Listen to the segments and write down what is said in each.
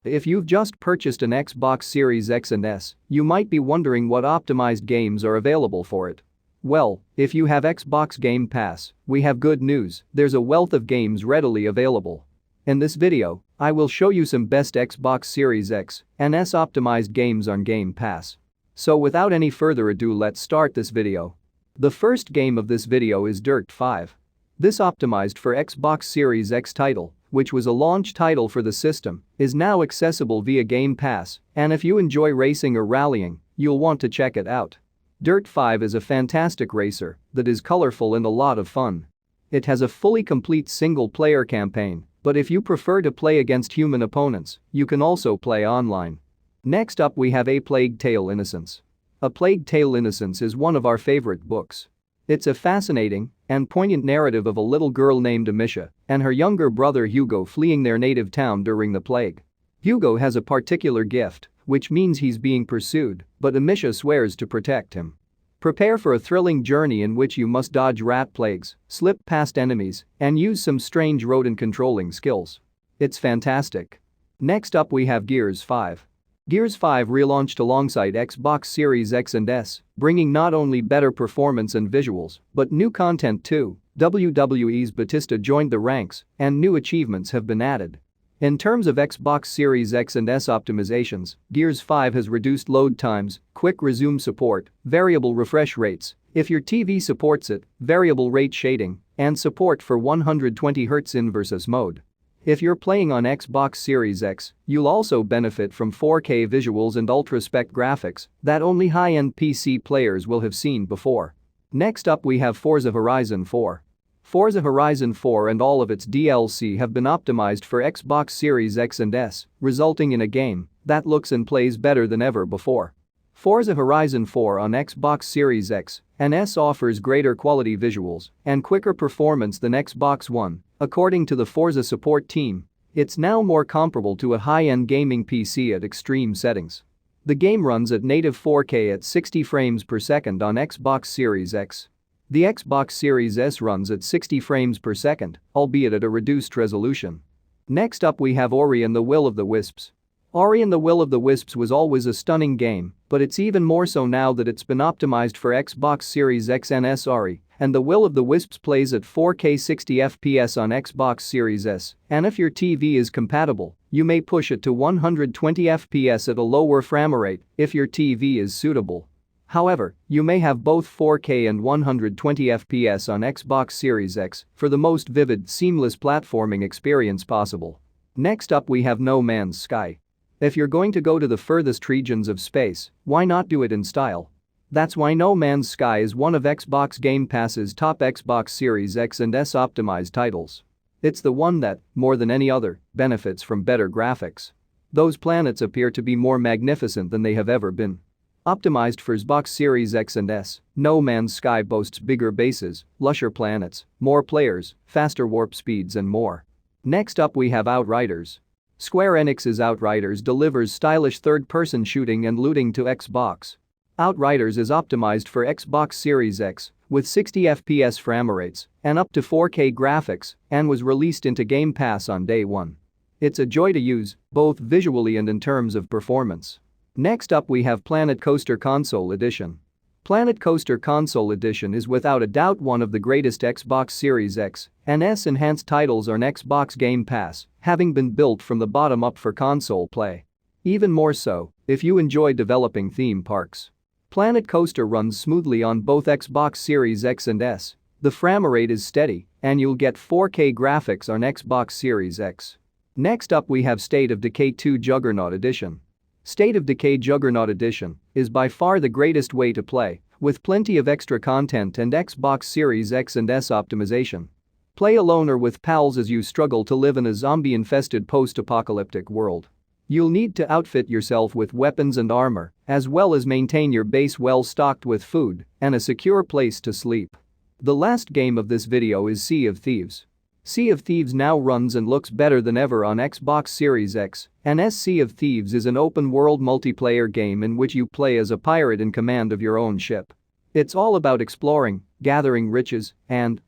If you've just purchased an Xbox Series X and S, you might be wondering what optimized games are available for it. Well, if you have Xbox Game Pass, we have good news, there's a wealth of games readily available. In this video, I will show you some best Xbox Series X and S optimized games on Game Pass. So without any further ado, let's start this video. The first game of this video is Dirt 5. This optimized for Xbox Series X title, which was a launch title for the system, is now accessible via Game Pass, and if you enjoy racing or rallying, you'll want to check it out. Dirt 5 is a fantastic racer that is colorful and a lot of fun. It has a fully complete single-player campaign, but if you prefer to play against human opponents, you can also play online. Next up we have A Plague Tale: Innocence. A Plague Tale: Innocence is one of our favorite books. It's a fascinating and poignant narrative of a little girl named Amisha and her younger brother Hugo fleeing their native town during the plague. Hugo has a particular gift, which means he's being pursued, but Amisha swears to protect him. Prepare for a thrilling journey in which you must dodge rat plagues, slip past enemies, and use some strange rodent controlling skills. It's fantastic. Next up we have Gears 5. Gears 5 relaunched alongside Xbox Series X and S, bringing not only better performance and visuals, but new content too. WWE's Batista joined the ranks, and new achievements have been added. In terms of Xbox Series X and S optimizations, Gears 5 has reduced load times, quick resume support, variable refresh rates, if your TV supports it, variable rate shading, and support for 120Hz in-versus mode. If you're playing on Xbox Series X, you'll also benefit from 4K visuals and ultra-spec graphics that only high-end PC players will have seen before. Next up we have Forza Horizon 4. Forza Horizon 4 and all of its DLC have been optimized for Xbox Series X and S, resulting in a game that looks and plays better than ever before. Forza Horizon 4 on Xbox Series X and S offers greater quality visuals and quicker performance than Xbox One. According to the Forza support team, it's now more comparable to a high-end gaming PC at extreme settings. The game runs at native 4K at 60 frames per second on Xbox Series X. The Xbox Series S runs at 60 frames per second, albeit at a reduced resolution. Next up we have Ori and the Will of the Wisps. Ori and the Will of the Wisps was always a stunning game, but it's even more so now that it's been optimized for Xbox Series X and S. Ori and the Will of the Wisps plays at 4K 60 FPS on Xbox Series S, and if your TV is compatible, you may push it to 120 FPS at a lower frame rate if your TV is suitable. However, you may have both 4K and 120 FPS on Xbox Series X for the most vivid, seamless platforming experience possible. Next up we have No Man's Sky. If you're going to go to the furthest regions of space, why not do it in style? That's why No Man's Sky is one of Xbox Game Pass's top Xbox Series X and S optimized titles. It's the one that, more than any other, benefits from better graphics. Those planets appear to be more magnificent than they have ever been. Optimized for Xbox Series X and S, No Man's Sky boasts bigger bases, lusher planets, more players, faster warp speeds and more. Next up we have Outriders. Square Enix's Outriders delivers stylish third-person shooting and looting to Xbox. Outriders is optimized for Xbox Series X with 60 FPS frame rates and up to 4K graphics and was released into Game Pass on day one. It's a joy to use, both visually and in terms of performance. Next up we have Planet Coaster Console Edition. Planet Coaster Console Edition is without a doubt one of the greatest Xbox Series X and S enhanced titles on Xbox Game Pass, having been built from the bottom up for console play. Even more so, if you enjoy developing theme parks. Planet Coaster runs smoothly on both Xbox Series X and S, the frame rate is steady, and you'll get 4K graphics on Xbox Series X. Next up we have State of Decay 2 Juggernaut Edition. State of Decay Juggernaut Edition is by far the greatest way to play, with plenty of extra content and Xbox Series X and S optimization. Play alone or with pals as you struggle to live in a zombie-infested post-apocalyptic world. You'll need to outfit yourself with weapons and armor, as well as maintain your base well stocked with food and a secure place to sleep. The last game of this video is Sea of Thieves. Sea of Thieves now runs and looks better than ever on Xbox Series X and S. Sea of Thieves is an open-world multiplayer game in which you play as a pirate in command of your own ship. It's all about exploring, gathering riches, and,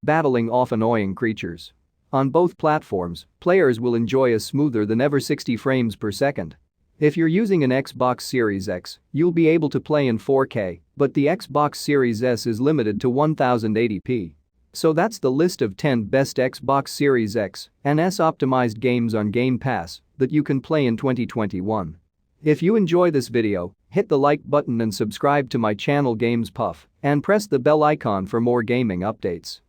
battling off annoying creatures. On both platforms, players will enjoy a smoother than ever 60 frames per second. If you're using an Xbox Series X, you'll be able to play in 4K, but the Xbox Series S is limited to 1080p. So that's the list of 10 best Xbox Series X and S optimized games on Game Pass that you can play in 2021. If you enjoy this video, hit the like button and subscribe to my channel Games Puff and press the bell icon for more gaming updates.